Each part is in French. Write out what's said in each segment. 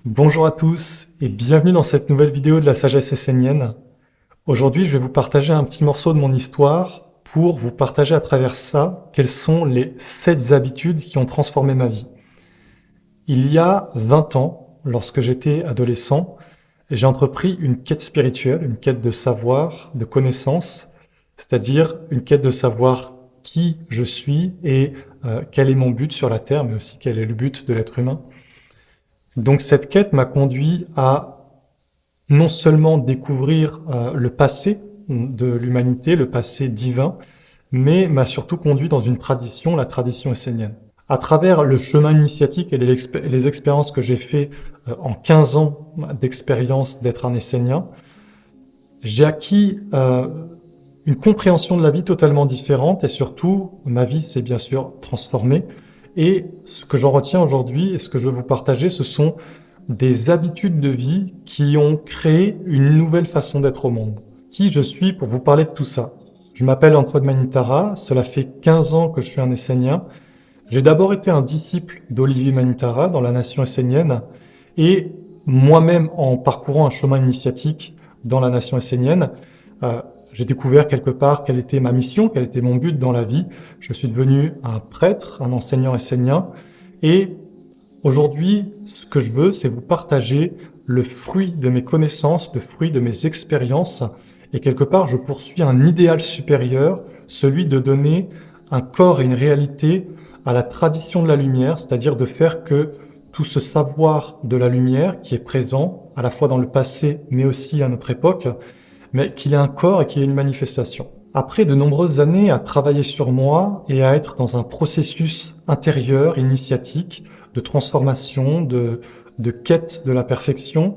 Bonjour à tous et bienvenue dans cette nouvelle vidéo de la sagesse essénienne. Aujourd'hui, je vais vous partager un petit morceau de mon histoire pour vous partager à travers ça quelles sont les 7 habitudes qui ont transformé ma vie. Il y a 20 ans, lorsque j'étais adolescent, j'ai entrepris une quête spirituelle, une quête de savoir, de connaissance, c'est-à-dire une quête de savoir qui je suis et quel est mon but sur la Terre, mais aussi quel est le but de l'être humain. Donc cette quête m'a conduit à non seulement découvrir le passé de l'humanité, le passé divin, mais m'a surtout conduit dans une tradition, la tradition essénienne. À travers le chemin initiatique et les expériences que j'ai fait en 15 ans d'expérience d'être un essénien, j'ai acquis une compréhension de la vie totalement différente et surtout, ma vie s'est bien sûr transformée. Et ce que j'en retiens aujourd'hui et ce que je veux vous partager, ce sont des habitudes de vie qui ont créé une nouvelle façon d'être au monde. Qui je suis pour vous parler de tout ça? Je m'appelle Antoine Manitara, cela fait 15 ans que je suis un Essénien. J'ai d'abord été un disciple d'Olivier Manitara dans la nation essénienne et moi-même en parcourant un chemin initiatique dans la nation essénienne, j'ai découvert quelque part quelle était ma mission, quel était mon but dans la vie. Je suis devenu un prêtre, un enseignant essénien et aujourd'hui, ce que je veux, c'est vous partager le fruit de mes connaissances, le fruit de mes expériences. Et quelque part, je poursuis un idéal supérieur, celui de donner un corps et une réalité à la tradition de la lumière, c'est-à-dire de faire que tout ce savoir de la lumière qui est présent, à la fois dans le passé, mais aussi à notre époque, mais qu'il ait un corps et qu'il ait une manifestation. Après de nombreuses années à travailler sur moi et à être dans un processus intérieur, initiatique, de transformation, de quête de la perfection,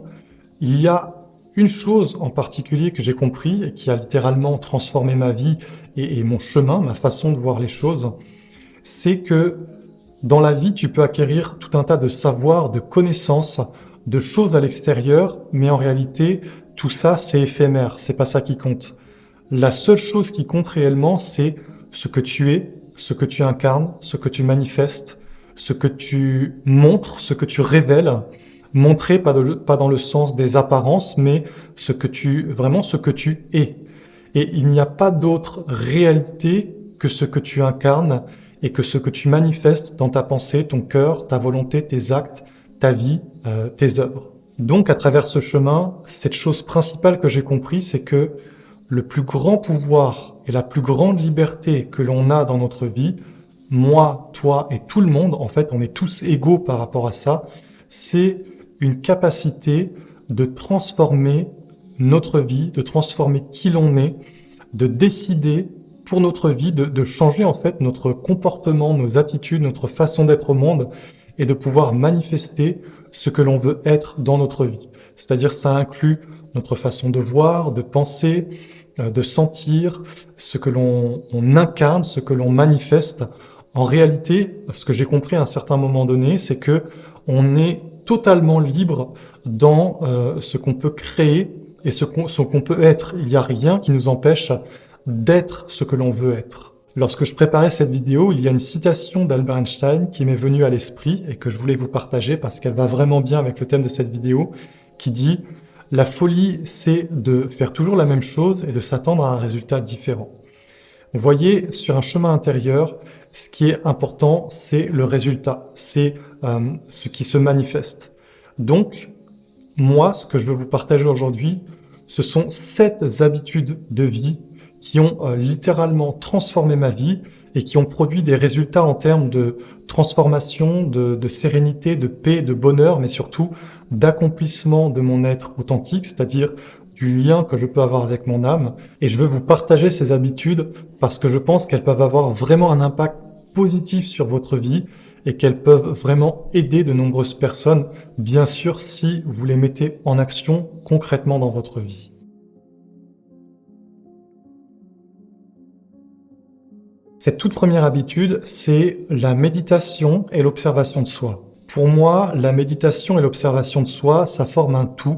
il y a une chose en particulier que j'ai compris et qui a littéralement transformé ma vie et mon chemin, ma façon de voir les choses, c'est que dans la vie, tu peux acquérir tout un tas de savoirs, de connaissances, de choses à l'extérieur, mais en réalité, tout ça, c'est éphémère, c'est pas ça qui compte. La seule chose qui compte réellement, c'est ce que tu es, ce que tu incarnes, ce que tu manifestes, ce que tu montres, ce que tu révèles. Montrer pas dans le sens des apparences, mais vraiment ce que tu es. Et il n'y a pas d'autre réalité que ce que tu incarnes et que ce que tu manifestes dans ta pensée, ton cœur, ta volonté, tes actes, ta vie, tes œuvres. Donc, à travers ce chemin, cette chose principale que j'ai compris, c'est que le plus grand pouvoir et la plus grande liberté que l'on a dans notre vie, moi, toi et tout le monde, en fait, on est tous égaux par rapport à ça, c'est une capacité de transformer notre vie, de transformer qui l'on est, de décider pour notre vie, de changer en fait notre comportement, nos attitudes, notre façon d'être au monde et de pouvoir manifester ce que l'on veut être dans notre vie. C'est-à-dire ça inclut notre façon de voir, de penser, de sentir, ce que l'on incarne, ce que l'on manifeste. En réalité, ce que j'ai compris à un certain moment donné, c'est que on est totalement libre dans ce qu'on peut créer et ce qu'on peut être. Il n'y a rien qui nous empêche d'être ce que l'on veut être. Lorsque je préparais cette vidéo, il y a une citation d'Albert Einstein qui m'est venue à l'esprit et que je voulais vous partager parce qu'elle va vraiment bien avec le thème de cette vidéo, qui dit « La folie, c'est de faire toujours la même chose et de s'attendre à un résultat différent ». Vous voyez, sur un chemin intérieur, ce qui est important, c'est le résultat, c'est ce qui se manifeste. Donc, moi, ce que je veux vous partager aujourd'hui, ce sont 7 habitudes de vie qui ont littéralement transformé ma vie et qui ont produit des résultats en termes de transformation, de sérénité, de paix, de bonheur, mais surtout d'accomplissement de mon être authentique, c'est-à-dire du lien que je peux avoir avec mon âme. Et je veux vous partager ces habitudes parce que je pense qu'elles peuvent avoir vraiment un impact positif sur votre vie et qu'elles peuvent vraiment aider de nombreuses personnes, bien sûr si vous les mettez en action concrètement dans votre vie. Cette toute première habitude, c'est la méditation et l'observation de soi. Pour moi, la méditation et l'observation de soi, ça forme un tout.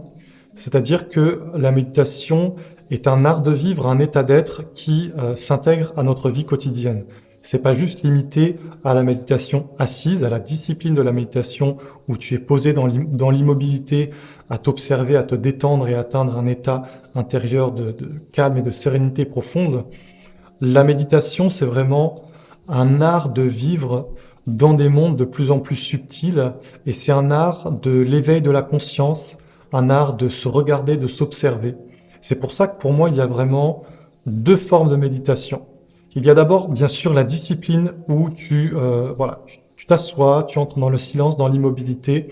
C'est-à-dire que la méditation est un art de vivre, un état d'être qui s'intègre à notre vie quotidienne. C'est pas juste limité à la méditation assise, à la discipline de la méditation où tu es posé dans l'immobilité, à t'observer, à te détendre et atteindre un état intérieur de calme et de sérénité profonde. La méditation, c'est vraiment un art de vivre dans des mondes de plus en plus subtils, et c'est un art de l'éveil de la conscience, un art de se regarder, de s'observer. C'est pour ça que pour moi, il y a vraiment deux formes de méditation. Il y a d'abord, bien sûr, la discipline où tu t'assois, tu entres dans le silence, dans l'immobilité,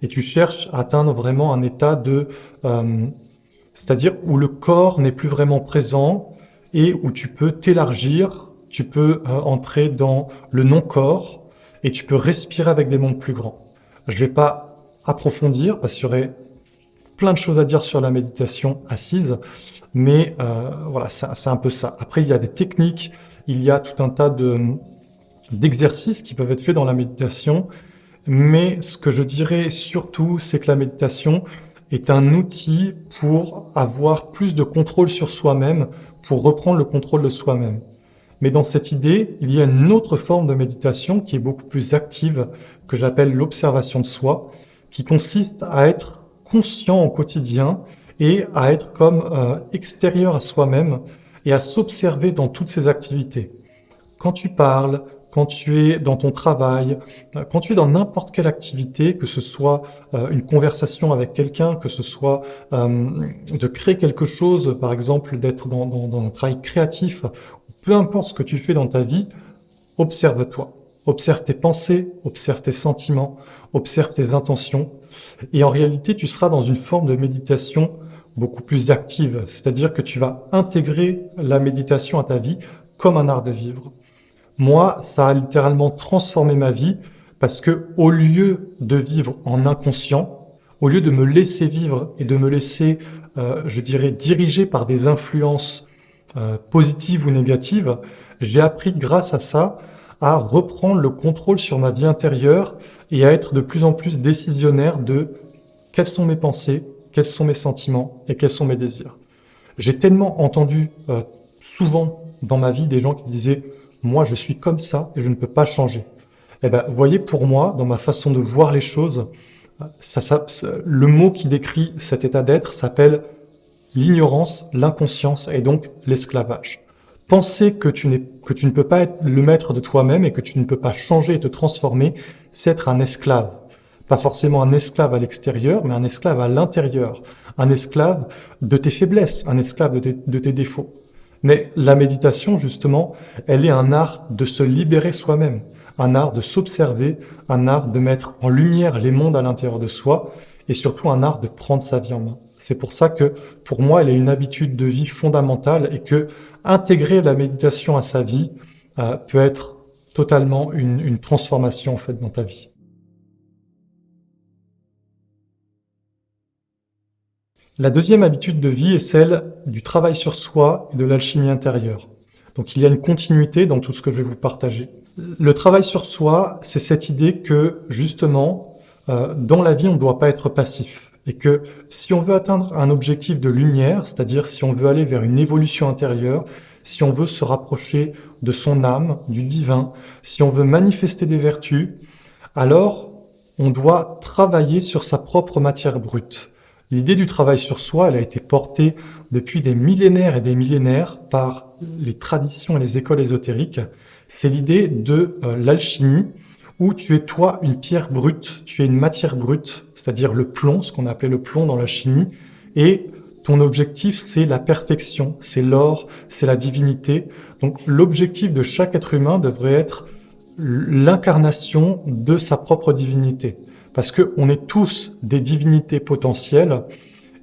et tu cherches à atteindre vraiment un état c'est-à-dire où le corps n'est plus vraiment présent et où tu peux t'élargir, tu peux entrer dans le non-corps et tu peux respirer avec des mondes plus grands. Je vais pas approfondir parce qu'il y aurait plein de choses à dire sur la méditation assise, mais voilà, c'est un peu ça. Après, il y a des techniques, il y a tout un tas d'exercices qui peuvent être faits dans la méditation, mais ce que je dirais surtout, c'est que la méditation est un outil pour avoir plus de contrôle sur soi-même, pour reprendre le contrôle de soi-même. Mais dans cette idée, il y a une autre forme de méditation qui est beaucoup plus active, que j'appelle l'observation de soi, qui consiste à être conscient au quotidien et à être comme extérieur à soi-même et à s'observer dans toutes ses activités. Quand tu parles, quand tu es dans ton travail, quand tu es dans n'importe quelle activité, que ce soit une conversation avec quelqu'un, que ce soit de créer quelque chose, par exemple d'être dans un travail créatif, peu importe ce que tu fais dans ta vie, observe-toi. Observe tes pensées, observe tes sentiments, observe tes intentions. Et en réalité, tu seras dans une forme de méditation beaucoup plus active. C'est-à-dire que tu vas intégrer la méditation à ta vie comme un art de vivre. Moi, ça a littéralement transformé ma vie parce que au lieu de vivre en inconscient, au lieu de me laisser vivre et de me laisser, je dirais, diriger par des influences positives ou négatives, j'ai appris grâce à ça à reprendre le contrôle sur ma vie intérieure et à être de plus en plus décisionnaire de quelles sont mes pensées, quels sont mes sentiments et quels sont mes désirs. J'ai tellement entendu souvent dans ma vie des gens qui disaient « moi je suis comme ça et je ne peux pas changer ». Eh ben, vous voyez, pour moi, dans ma façon de voir les choses, le mot qui décrit cet état d'être s'appelle l'ignorance, l'inconscience et donc l'esclavage. Penser que tu ne peux pas être le maître de toi-même et que tu ne peux pas changer et te transformer, c'est être un esclave. Pas forcément un esclave à l'extérieur, mais un esclave à l'intérieur. Un esclave de tes faiblesses, un esclave de tes défauts. Mais la méditation, justement, elle est un art de se libérer soi-même, un art de s'observer, un art de mettre en lumière les mondes à l'intérieur de soi, et surtout un art de prendre sa vie en main. C'est pour ça que, pour moi, elle est une habitude de vie fondamentale et que intégrer la méditation à sa vie peut être totalement une transformation en fait dans ta vie. La deuxième habitude de vie est celle du travail sur soi et de l'alchimie intérieure. Donc il y a une continuité dans tout ce que je vais vous partager. Le travail sur soi, c'est cette idée que justement, dans la vie, on ne doit pas être passif. Et que si on veut atteindre un objectif de lumière, c'est-à-dire si on veut aller vers une évolution intérieure, si on veut se rapprocher de son âme, du divin, si on veut manifester des vertus, alors on doit travailler sur sa propre matière brute. L'idée du travail sur soi, elle a été portée depuis des millénaires et des millénaires par les traditions et les écoles ésotériques. C'est l'idée de l'alchimie, où tu es toi une pierre brute, tu es une matière brute, c'est-à-dire le plomb, ce qu'on appelait le plomb dans la chimie, et ton objectif c'est la perfection, c'est l'or, c'est la divinité. Donc l'objectif de chaque être humain devrait être l'incarnation de sa propre divinité, parce qu'on est tous des divinités potentielles,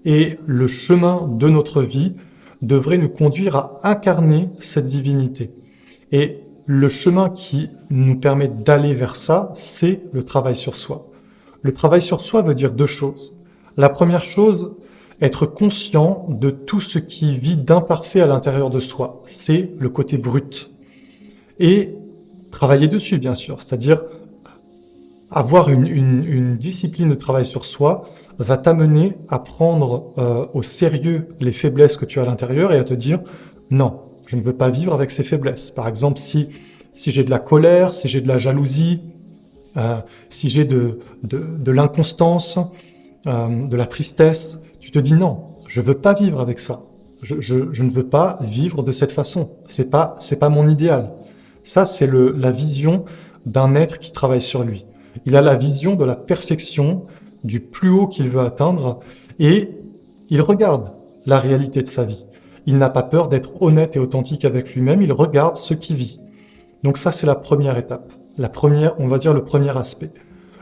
et le chemin de notre vie devrait nous conduire à incarner cette divinité. Et le chemin qui nous permet d'aller vers ça, c'est le travail sur soi. Le travail sur soi veut dire deux choses. La première chose, être conscient de tout ce qui vit d'imparfait à l'intérieur de soi. C'est le côté brut. Et travailler dessus, bien sûr. C'est-à-dire, avoir une discipline de travail sur soi va t'amener à prendre au sérieux les faiblesses que tu as à l'intérieur et à te dire « non ». Je ne veux pas vivre avec ces faiblesses. Par exemple, si Si j'ai de la colère, si j'ai de la jalousie, si j'ai de l'inconstance, de la tristesse, tu te dis non, je veux pas vivre avec ça. Je ne veux pas vivre de cette façon. C'est pas mon idéal. Ça, c'est la vision d'un être qui travaille sur lui. Il a la vision de la perfection, du plus haut qu'il veut atteindre, et il regarde la réalité de sa vie. Il n'a pas peur d'être honnête et authentique avec lui-même, il regarde ce qu'il vit. Donc ça, c'est la première étape. On va dire le premier aspect.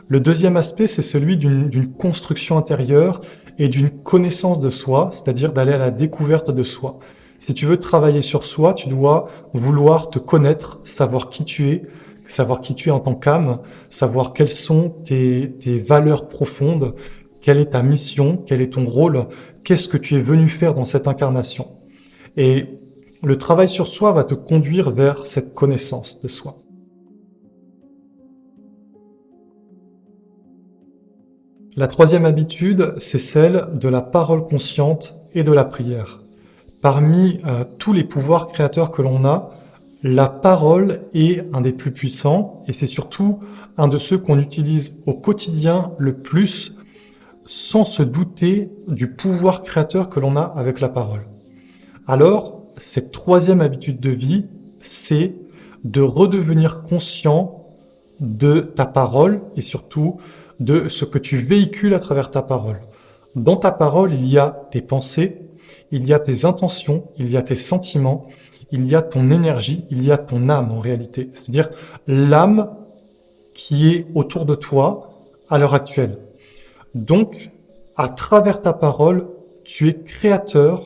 Le deuxième aspect, c'est celui d'une construction intérieure et d'une connaissance de soi, c'est-à-dire d'aller à la découverte de soi. Si tu veux travailler sur soi, tu dois vouloir te connaître, savoir qui tu es en tant qu'âme, savoir quelles sont tes valeurs profondes, quelle est ta mission, quel est ton rôle, qu'est-ce que tu es venu faire dans cette incarnation. Et le travail sur soi va te conduire vers cette connaissance de soi. La troisième habitude, c'est celle de la parole consciente et de la prière. Parmi tous les pouvoirs créateurs que l'on a, la parole est un des plus puissants et c'est surtout un de ceux qu'on utilise au quotidien le plus sans se douter du pouvoir créateur que l'on a avec la parole. Alors, cette troisième habitude de vie, c'est de redevenir conscient de ta parole et surtout de ce que tu véhicules à travers ta parole. Dans ta parole, il y a tes pensées, il y a tes intentions, il y a tes sentiments, il y a ton énergie, il y a ton âme en réalité. C'est-à-dire l'âme qui est autour de toi à l'heure actuelle. Donc, à travers ta parole, tu es créateur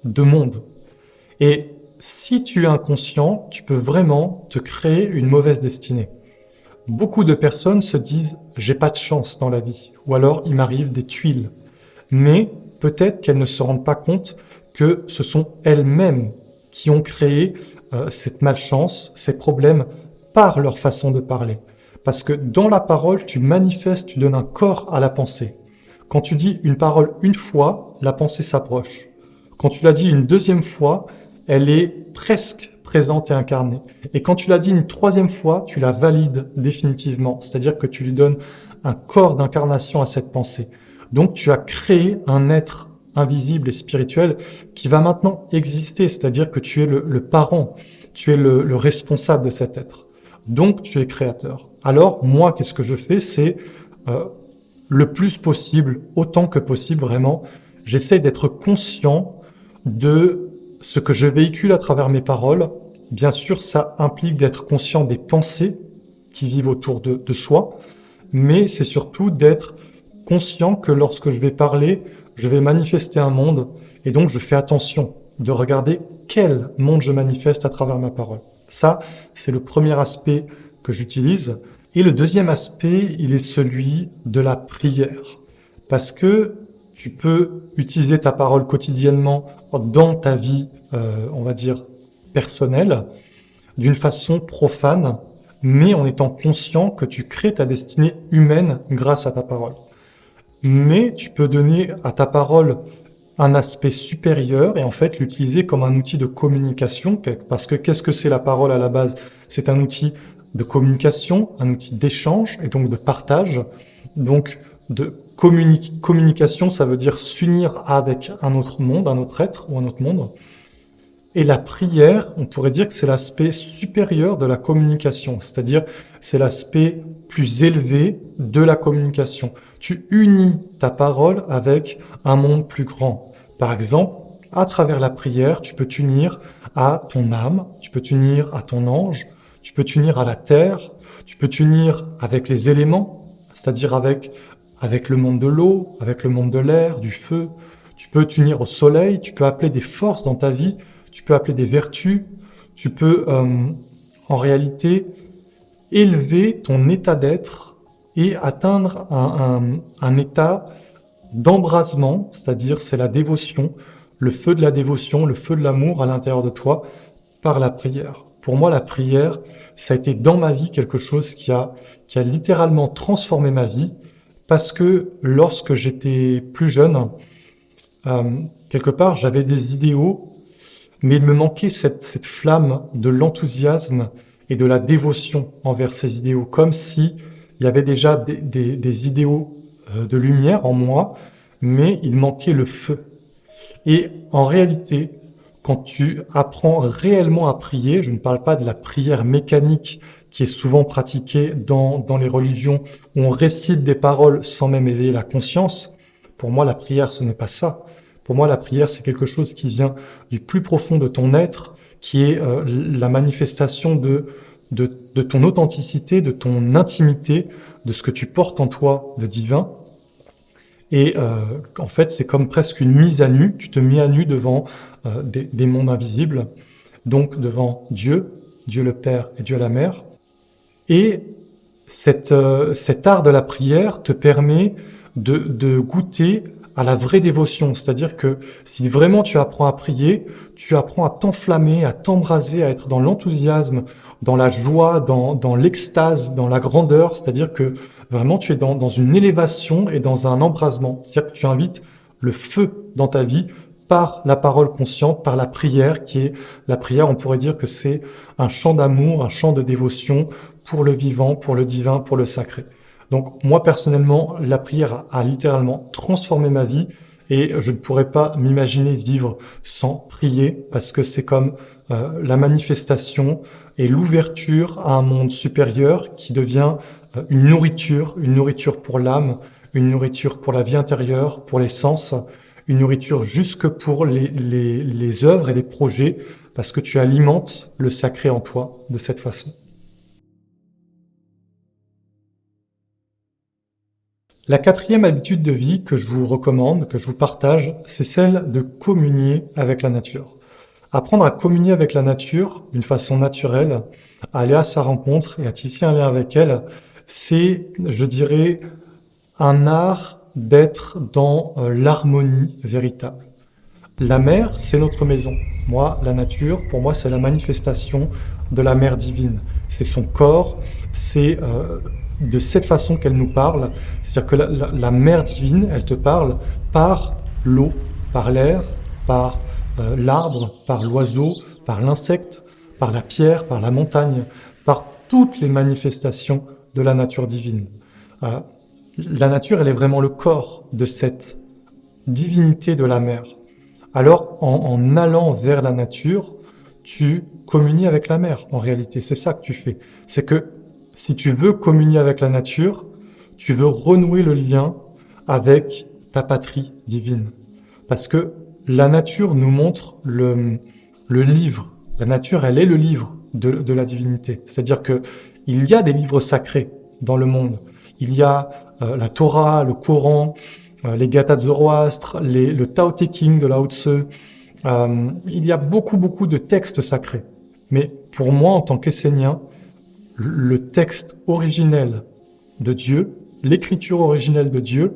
de monde. Et si tu es inconscient, tu peux vraiment te créer une mauvaise destinée. Beaucoup de personnes se disent « j'ai pas de chance dans la vie » ou alors « il m'arrive des tuiles ». Mais peut-être qu'elles ne se rendent pas compte que ce sont elles-mêmes qui ont créé cette malchance, ces problèmes par leur façon de parler. Parce que dans la parole, tu manifestes, tu donnes un corps à la pensée. Quand tu dis une parole une fois, la pensée s'approche. Quand tu la dis une deuxième fois, elle est presque présente et incarnée. Et quand tu l'as dit une troisième fois, tu la valides définitivement. C'est-à-dire que tu lui donnes un corps d'incarnation à cette pensée. Donc tu as créé un être invisible et spirituel qui va maintenant exister. C'est-à-dire que tu es le parent, tu es le responsable de cet être. Donc tu es créateur. Alors moi, qu'est-ce que je fais? C'est le plus possible, autant que possible vraiment, j'essaie d'être conscient de ce que je véhicule à travers mes paroles. Bien sûr, ça implique d'être conscient des pensées qui vivent autour de soi, mais c'est surtout d'être conscient que lorsque je vais parler, je vais manifester un monde, et donc je fais attention de regarder quel monde je manifeste à travers ma parole. Ça, c'est le premier aspect que j'utilise. Et le deuxième aspect, il est celui de la prière. Parce que tu peux utiliser ta parole quotidiennement dans ta vie, on va dire, personnelle, d'une façon profane, mais en étant conscient que tu crées ta destinée humaine grâce à ta parole. Mais tu peux donner à ta parole un aspect supérieur et en fait l'utiliser comme un outil de communication, parce que qu'est-ce que c'est la parole à la base? C'est un outil de communication, un outil d'échange et donc de partage. Donc de communication, ça veut dire s'unir avec un autre monde, un autre être ou un autre monde. Et la prière, on pourrait dire que c'est l'aspect supérieur de la communication, c'est-à-dire c'est l'aspect plus élevé de la communication. Tu unis ta parole avec un monde plus grand. Par exemple, à travers la prière, tu peux t'unir à ton âme, tu peux t'unir à ton ange, tu peux t'unir à la terre, tu peux t'unir avec les éléments, c'est-à-dire avec le monde de l'eau, avec le monde de l'air, du feu. Tu peux t'unir au soleil, tu peux appeler des forces dans ta vie, tu peux appeler des vertus, tu peux en réalité élever ton état d'être et atteindre un état d'embrasement, c'est-à-dire c'est la dévotion, le feu de la dévotion, le feu de l'amour à l'intérieur de toi par la prière. Pour moi, la prière, ça a été dans ma vie quelque chose qui a littéralement transformé ma vie parce que lorsque j'étais plus jeune, quelque part, j'avais des idéaux, mais il me manquait cette flamme de l'enthousiasme et de la dévotion envers ces idéaux, comme si il y avait déjà des idéaux de lumière en moi, mais il manquait le feu. Et en réalité, quand tu apprends réellement à prier, je ne parle pas de la prière mécanique qui est souvent pratiquée dans les religions, où on récite des paroles sans même éveiller la conscience. Pour moi, la prière, ce n'est pas ça. Pour moi, la prière, c'est quelque chose qui vient du plus profond de ton être, qui est la manifestation de ton authenticité, de ton intimité, de ce que tu portes en toi de divin. Et en fait, c'est comme presque une mise à nu. Tu te mets à nu devant des mondes invisibles, donc devant Dieu, Dieu le Père et Dieu la Mère. Et cet art de la prière te permet de goûter à la vraie dévotion. C'est-à-dire que si vraiment tu apprends à prier, tu apprends à t'enflammer, à t'embraser, à être dans l'enthousiasme, dans la joie, dans l'extase, dans la grandeur. C'est-à-dire que vraiment tu es dans une élévation et dans un embrasement. C'est-à-dire que tu invites le feu dans ta vie par la parole consciente, par la prière, qui est la prière, on pourrait dire que c'est un chant d'amour, un chant de dévotion pour le vivant, pour le divin, pour le sacré. Donc moi personnellement, la prière a littéralement transformé ma vie et je ne pourrais pas m'imaginer vivre sans prier parce que c'est comme la manifestation et l'ouverture à un monde supérieur qui devient une nourriture pour l'âme, une nourriture pour la vie intérieure, pour les sens, une nourriture jusque pour les œuvres et les projets parce que tu alimentes le sacré en toi de cette façon. La quatrième habitude de vie que je vous recommande, que je vous partage, c'est celle de communier avec la nature. Apprendre à communier avec la nature d'une façon naturelle, à aller à sa rencontre et à tisser un lien avec elle, c'est, je dirais, un art d'être dans l'harmonie véritable. La mer, c'est notre maison. Moi, la nature, pour moi, c'est la manifestation de la mère divine. C'est son corps, c'est de cette façon qu'elle nous parle. C'est-à-dire que la mère divine, elle te parle par l'eau, par l'air, par l'arbre, par l'oiseau, par l'insecte, par la pierre, par la montagne, par toutes les manifestations de la nature divine. La nature, elle est vraiment le corps de cette divinité de la mer. Alors, en allant vers la nature, tu communies avec la mer, en réalité. C'est ça que tu fais. C'est que si tu veux communier avec la nature, tu veux renouer le lien avec ta patrie divine. Parce que la nature nous montre le livre. La nature, elle est le livre de la divinité. C'est-à-dire que il y a des livres sacrés dans le monde. Il y a la Torah, le Coran, les Gathas de Zoroastre, le Tao Te Ching de Lao Tse. Il y a beaucoup de textes sacrés. Mais pour moi, en tant qu'Essénien, le texte originel de Dieu, l'écriture originelle de Dieu,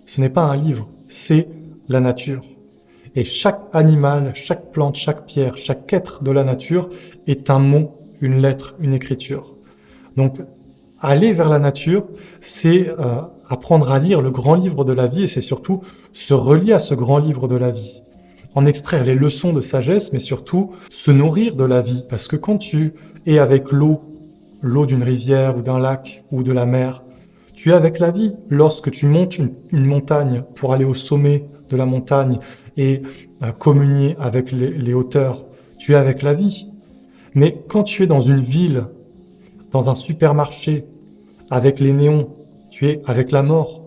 ce n'est pas un livre, c'est la nature. Et chaque animal, chaque plante, chaque pierre, chaque être de la nature est un mot, une lettre, une écriture. Donc, aller vers la nature, c'est apprendre à lire le grand livre de la vie et c'est surtout se relier à ce grand livre de la vie. En extraire les leçons de sagesse, mais surtout se nourrir de la vie. Parce que quand tu es avec l'eau d'une rivière ou d'un lac ou de la mer, tu es avec la vie. Lorsque tu montes une montagne pour aller au sommet de la montagne et communier avec les hauteurs, tu es avec la vie. Mais quand tu es dans une ville, dans un supermarché, avec les néons, tu es avec la mort.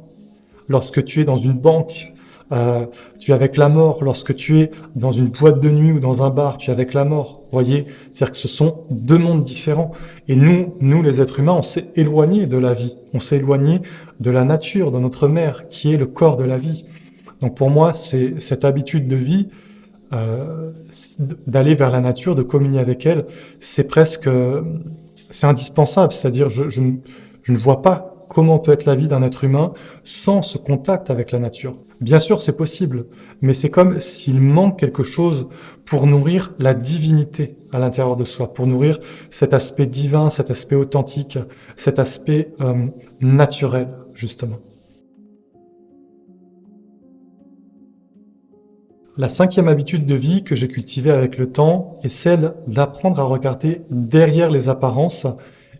Lorsque tu es dans une banque, tu es avec la mort. Lorsque tu es dans une boîte de nuit ou dans un bar, tu es avec la mort. Vous voyez, c'est-à-dire que ce sont deux mondes différents. Et nous les êtres humains, on s'est éloignés de la vie. On s'est éloigné de la nature, de notre mère, qui est le corps de la vie. Donc pour moi, c'est cette habitude de vie, d'aller vers la nature, de communier avec elle, c'est presque, c'est indispensable. C'est-à-dire, je ne vois pas comment peut être la vie d'un être humain sans ce contact avec la nature. Bien sûr, c'est possible, mais c'est comme s'il manque quelque chose pour nourrir la divinité à l'intérieur de soi, pour nourrir cet aspect divin, cet aspect authentique, cet aspect naturel, justement. La cinquième habitude de vie que j'ai cultivée avec le temps est celle d'apprendre à regarder derrière les apparences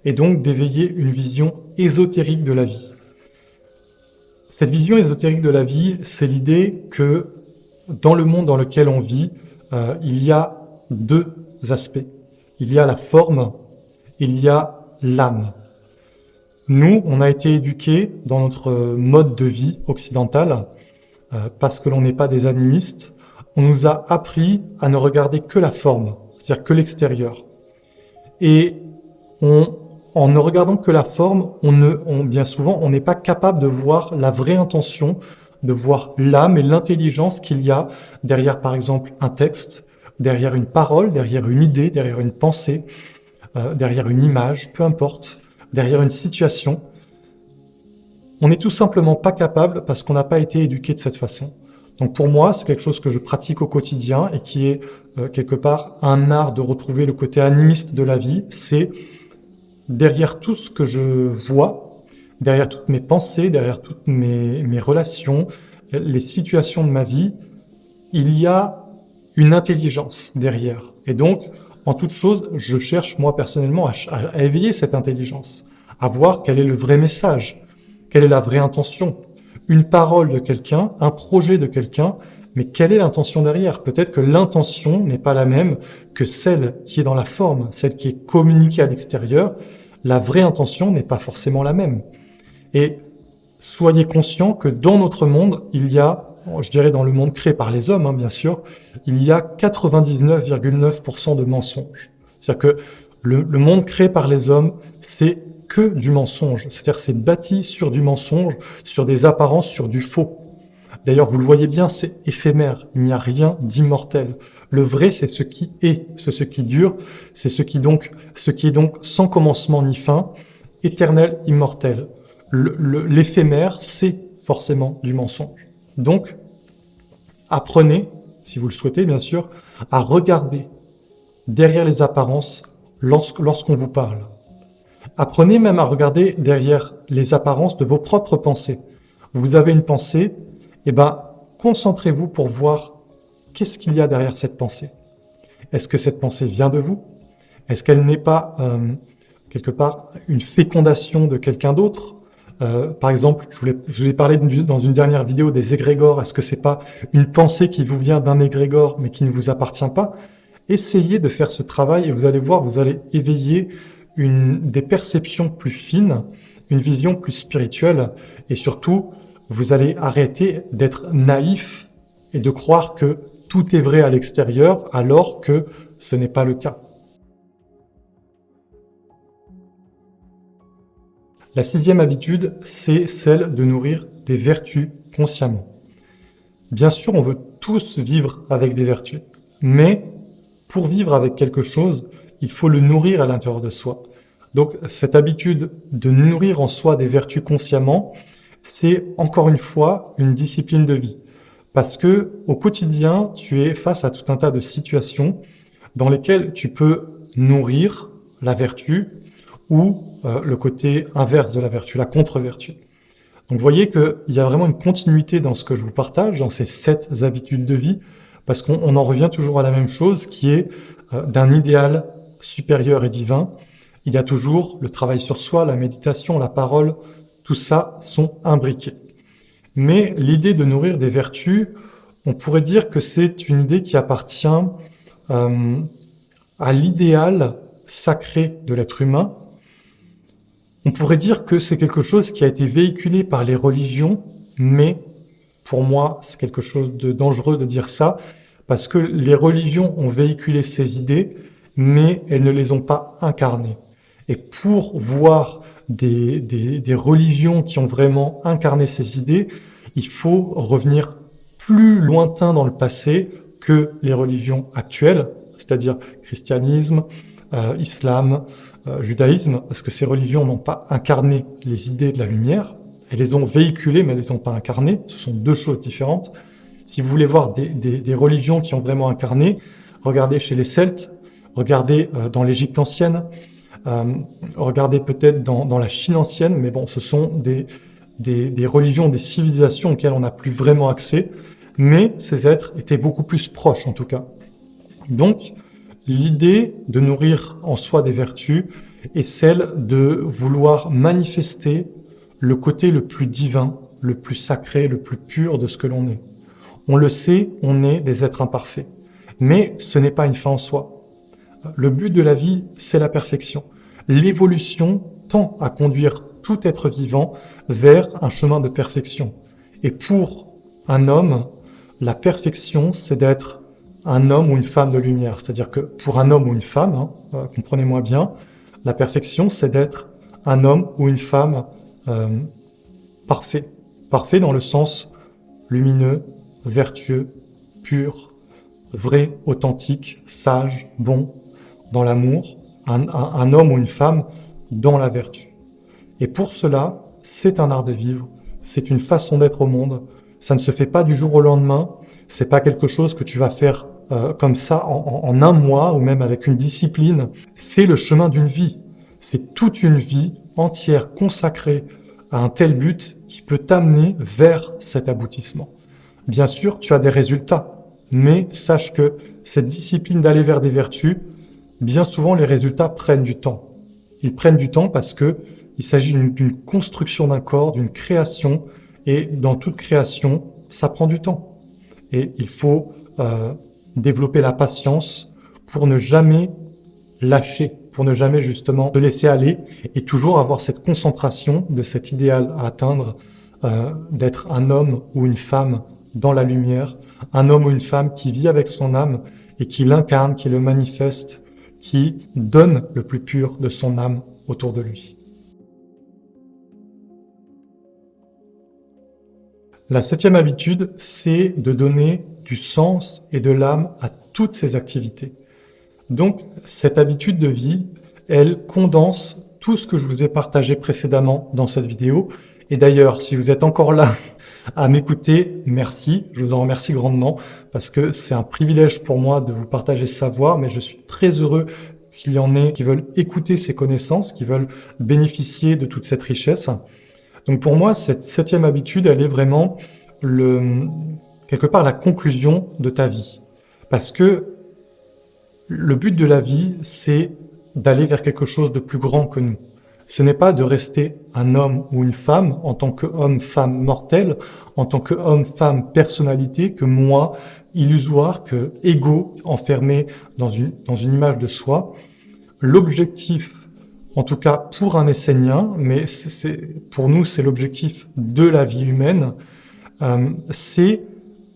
et donc d'éveiller une vision ésotérique de la vie. Cette vision ésotérique de la vie, c'est l'idée que dans le monde dans lequel on vit, il y a deux aspects. Il y a la forme, il y a l'âme. Nous, on a été éduqués dans notre mode de vie occidental, parce que l'on n'est pas des animistes, on nous a appris à ne regarder que la forme, c'est-à-dire que l'extérieur. Et en ne regardant que la forme, bien souvent, on n'est pas capable de voir la vraie intention, de voir l'âme et l'intelligence qu'il y a derrière, par exemple, un texte, derrière une parole, derrière une idée, derrière une pensée, derrière une image, peu importe, derrière une situation. On n'est tout simplement pas capable parce qu'on n'a pas été éduqué de cette façon. Donc pour moi, c'est quelque chose que je pratique au quotidien et qui est quelque part un art de retrouver le côté animiste de la vie. C'est derrière tout ce que je vois, derrière toutes mes pensées, derrière toutes mes relations, les situations de ma vie, il y a une intelligence derrière. Et donc, en toute chose, je cherche moi personnellement à éveiller cette intelligence, à voir quel est le vrai message, quelle est la vraie intention. Une parole de quelqu'un, un projet de quelqu'un, mais quelle est l'intention derrière? Peut-être que l'intention n'est pas la même que celle qui est dans la forme, celle qui est communiquée à l'extérieur. La vraie intention n'est pas forcément la même. Et soyez conscients que dans notre monde, il y a, je dirais dans le monde créé par les hommes, bien sûr, il y a 99,9% de mensonges. C'est-à-dire que le monde créé par les hommes, c'est que du mensonge. C'est-à-dire c'est bâti sur du mensonge, sur des apparences, sur du faux. D'ailleurs, vous le voyez bien, c'est éphémère. Il n'y a rien d'immortel. Le vrai, c'est ce qui est, c'est ce qui dure, c'est ce qui est donc sans commencement ni fin, éternel, immortel. L'éphémère, c'est forcément du mensonge. Donc, apprenez, si vous le souhaitez bien sûr, à regarder derrière les apparences lorsqu'on vous parle. Apprenez même à regarder derrière les apparences de vos propres pensées. Vous avez une pensée, concentrez-vous pour voir qu'est-ce qu'il y a derrière cette pensée. Est-ce que cette pensée vient de vous? Est-ce qu'elle n'est pas, quelque part, une fécondation de quelqu'un d'autre? Par exemple, je vous ai parlé dans une dernière vidéo des égrégores. Est-ce que c'est pas une pensée qui vous vient d'un égrégore mais qui ne vous appartient pas? Essayez de faire ce travail et vous allez voir, vous allez éveiller des perceptions plus fines, une vision plus spirituelle et surtout, vous allez arrêter d'être naïf et de croire que tout est vrai à l'extérieur alors que ce n'est pas le cas. La sixième habitude, c'est celle de nourrir des vertus consciemment. Bien sûr, on veut tous vivre avec des vertus, mais pour vivre avec quelque chose, il faut le nourrir à l'intérieur de soi. Donc cette habitude de nourrir en soi des vertus consciemment, c'est encore une fois une discipline de vie. Parce que au quotidien, tu es face à tout un tas de situations dans lesquelles tu peux nourrir la vertu ou le côté inverse de la vertu, la contre-vertu. Donc vous voyez qu'il y a vraiment une continuité dans ce que je vous partage, dans ces 7 habitudes de vie, parce qu'on en revient toujours à la même chose, qui est d'un idéal supérieur et divin. Il y a toujours le travail sur soi, la méditation, la parole, tout ça sont imbriqués. Mais l'idée de nourrir des vertus, on pourrait dire que c'est une idée qui appartient à l'idéal sacré de l'être humain. On pourrait dire que c'est quelque chose qui a été véhiculé par les religions, mais pour moi, c'est quelque chose de dangereux de dire ça, parce que les religions ont véhiculé ces idées, mais elles ne les ont pas incarnées. Et pour voir des religions qui ont vraiment incarné ces idées, il faut revenir plus lointain dans le passé que les religions actuelles, c'est-à-dire christianisme, islam, judaïsme, parce que ces religions n'ont pas incarné les idées de la lumière, elles les ont véhiculées, mais elles les ont pas incarnées, ce sont deux choses différentes. Si vous voulez voir des religions qui ont vraiment incarné, regardez chez les Celtes, regardez dans l'Égypte ancienne, regardez peut-être dans la Chine ancienne, mais bon, ce sont des religions, des civilisations auxquelles on n'a plus vraiment accès. mais ces êtres étaient beaucoup plus proches en tout cas. Donc, l'idée de nourrir en soi des vertus est celle de vouloir manifester le côté le plus divin, le plus sacré, le plus pur de ce que l'on est. On le sait, on est des êtres imparfaits, mais ce n'est pas une fin en soi. Le but de la vie, c'est la perfection. L'évolution tend à conduire tout être vivant vers un chemin de perfection. Et pour un homme, la perfection, c'est d'être un homme ou une femme de lumière. C'est-à-dire que pour un homme ou une femme, comprenez-moi bien, la perfection, c'est d'être un homme ou une femme parfait. Parfait dans le sens lumineux, vertueux, pur, vrai, authentique, sage, bon, dans l'amour, un homme ou une femme dans la vertu. Et pour cela, c'est un art de vivre, c'est une façon d'être au monde. Ça ne se fait pas du jour au lendemain, c'est pas quelque chose que tu vas faire comme ça en un mois ou même avec une discipline. C'est le chemin d'une vie, c'est toute une vie entière consacrée à un tel but qui peut t'amener vers cet aboutissement. Bien sûr, tu as des résultats, mais sache que cette discipline d'aller vers des vertus, bien souvent les résultats prennent du temps. Ils prennent du temps parce que il s'agit d'une construction d'un corps, d'une création, et dans toute création, ça prend du temps. Et il faut développer la patience pour ne jamais lâcher, pour ne jamais justement se laisser aller et toujours avoir cette concentration de cet idéal à atteindre, d'être un homme ou une femme dans la lumière, un homme ou une femme qui vit avec son âme et qui l'incarne, qui le manifeste, qui donne le plus pur de son âme autour de lui. La 7e habitude, c'est de donner du sens et de l'âme à toutes ses activités. Donc, cette habitude de vie, elle condense tout ce que je vous ai partagé précédemment dans cette vidéo. Et d'ailleurs, si vous êtes encore là à m'écouter, merci, je vous en remercie grandement parce que c'est un privilège pour moi de vous partager ce savoir, mais je suis très heureux qu'il y en ait qui veulent écouter ces connaissances, qui veulent bénéficier de toute cette richesse. Donc pour moi, cette 7e habitude, elle est vraiment quelque part la conclusion de ta vie. Parce que le but de la vie, c'est d'aller vers quelque chose de plus grand que nous. Ce n'est pas de rester un homme ou une femme en tant qu'homme, femme mortel, en tant qu'homme, femme, personnalité, que moi, illusoire, que égo, enfermé dans une image de soi. L'objectif, en tout cas pour un Essénien, mais pour nous c'est l'objectif de la vie humaine, c'est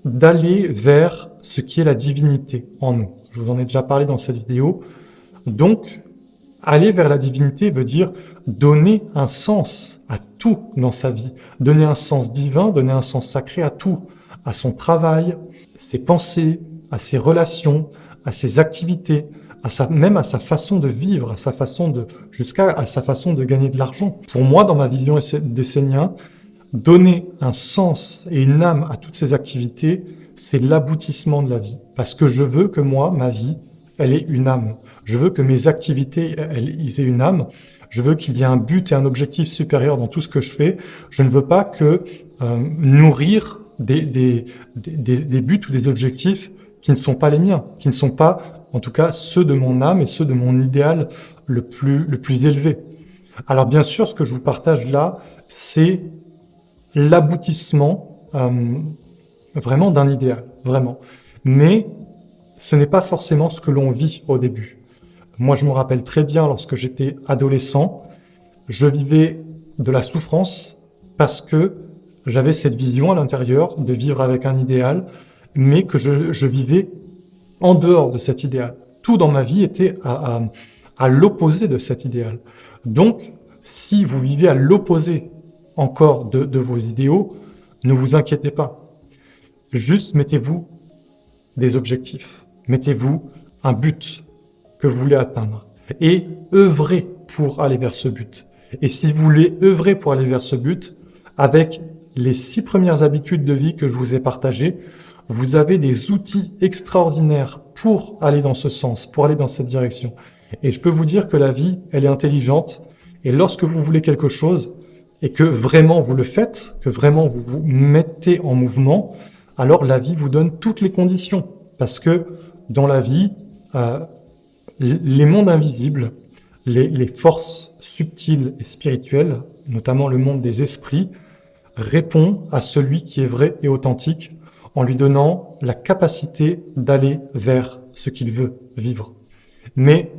d'aller vers ce qui est la divinité en nous. Je vous en ai déjà parlé dans cette vidéo. Donc, aller vers la divinité veut dire donner un sens à tout dans sa vie, donner un sens divin, donner un sens sacré à tout, à son travail, ses pensées, à ses relations, à ses activités, même à sa façon de vivre, jusqu'à sa façon de gagner de l'argent. Pour moi, dans ma vision d'Essénien, donner un sens et une âme à toutes ces activités, c'est l'aboutissement de la vie. Parce que je veux que moi, ma vie, elle ait une âme. Je veux que mes activités, ils aient une âme. Je veux qu'il y ait un but et un objectif supérieur dans tout ce que je fais. Je ne veux pas que nourrir des buts ou des objectifs qui ne sont pas les miens, qui ne sont pas, en tout cas, ceux de mon âme et ceux de mon idéal le plus élevé. Alors bien sûr, ce que je vous partage là, c'est l'aboutissement vraiment d'un idéal, vraiment. Mais ce n'est pas forcément ce que l'on vit au début. Moi, je me rappelle très bien, lorsque j'étais adolescent, je vivais de la souffrance parce que j'avais cette vision à l'intérieur de vivre avec un idéal, mais que je vivais en dehors de cet idéal. Tout dans ma vie était à l'opposé de cet idéal. Donc, si vous vivez à l'opposé encore de vos idéaux, ne vous inquiétez pas. Juste mettez-vous des objectifs. Mettez-vous un but que vous voulez atteindre et œuvrez pour aller vers ce but. Et si vous voulez œuvrer pour aller vers ce but, avec les 6 premières habitudes de vie que je vous ai partagées, vous avez des outils extraordinaires pour aller dans ce sens, pour aller dans cette direction. Et je peux vous dire que la vie, elle est intelligente. Et lorsque vous voulez quelque chose et que vraiment vous le faites, que vraiment vous vous mettez en mouvement, alors la vie vous donne toutes les conditions. Parce que dans la vie, les mondes invisibles, les forces subtiles et spirituelles, notamment le monde des esprits, répond à celui qui est vrai et authentique en lui donnant la capacité d'aller vers ce qu'il veut vivre. Mais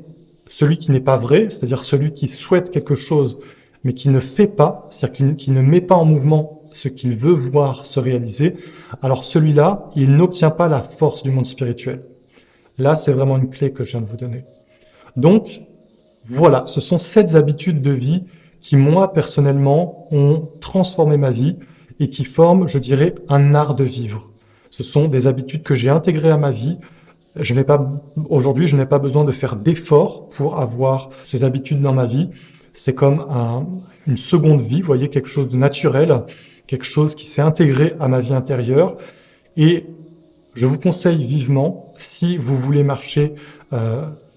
celui qui n'est pas vrai, c'est-à-dire celui qui souhaite quelque chose mais qui ne fait pas, c'est-à-dire qui ne met pas en mouvement ce qu'il veut voir se réaliser, alors celui-là, il n'obtient pas la force du monde spirituel. Là, c'est vraiment une clé que je viens de vous donner. Donc, voilà, ce sont 7 habitudes de vie qui, moi, personnellement, ont transformé ma vie et qui forment, je dirais, un art de vivre. Ce sont des habitudes que j'ai intégrées à ma vie. Aujourd'hui, je n'ai pas besoin de faire d'efforts pour avoir ces habitudes dans ma vie. C'est comme une seconde vie, vous voyez, quelque chose de naturel, quelque chose qui s'est intégré à ma vie intérieure. Et je vous conseille vivement, si vous voulez marcher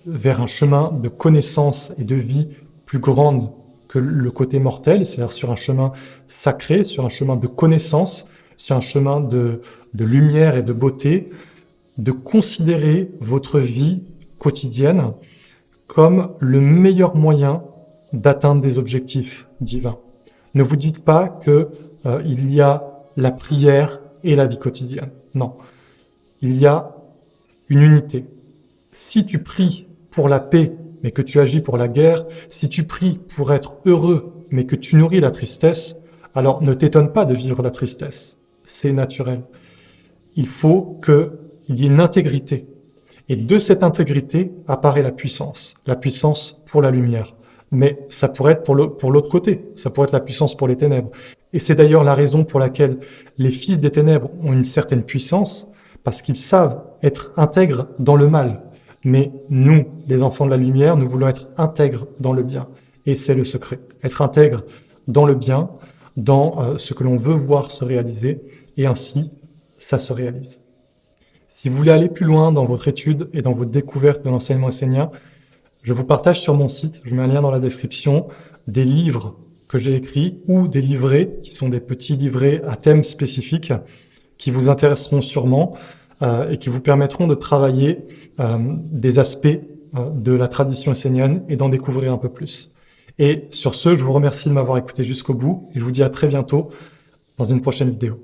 vers un chemin de connaissance et de vie plus grande que le côté mortel, c'est-à-dire sur un chemin sacré, sur un chemin de connaissance, sur un chemin de lumière et de beauté, de considérer votre vie quotidienne comme le meilleur moyen d'atteindre des objectifs divins. Ne vous dites pas que il y a la prière et la vie quotidienne. Non. Il y a une unité. Si tu pries pour la paix, mais que tu agis pour la guerre, si tu pries pour être heureux, mais que tu nourris la tristesse, alors ne t'étonne pas de vivre la tristesse. C'est naturel. Il faut qu'il y ait une intégrité. Et de cette intégrité apparaît la puissance pour la lumière. Mais ça pourrait être pour l'autre côté, ça pourrait être la puissance pour les ténèbres. Et c'est d'ailleurs la raison pour laquelle les fils des ténèbres ont une certaine puissance, parce qu'ils savent être intègres dans le mal. Mais nous, les enfants de la lumière, nous voulons être intègres dans le bien. Et c'est le secret. Être intègre dans le bien, dans ce que l'on veut voir se réaliser, et ainsi, ça se réalise. Si vous voulez aller plus loin dans votre étude et dans votre découverte de l'enseignement essénien, je vous partage sur mon site, je mets un lien dans la description, des livres que j'ai écrits ou des livrets, qui sont des petits livrets à thème spécifique, qui vous intéresseront sûrement et qui vous permettront de travailler des aspects de la tradition essénienne et d'en découvrir un peu plus. Et sur ce, je vous remercie de m'avoir écouté jusqu'au bout et je vous dis à très bientôt dans une prochaine vidéo.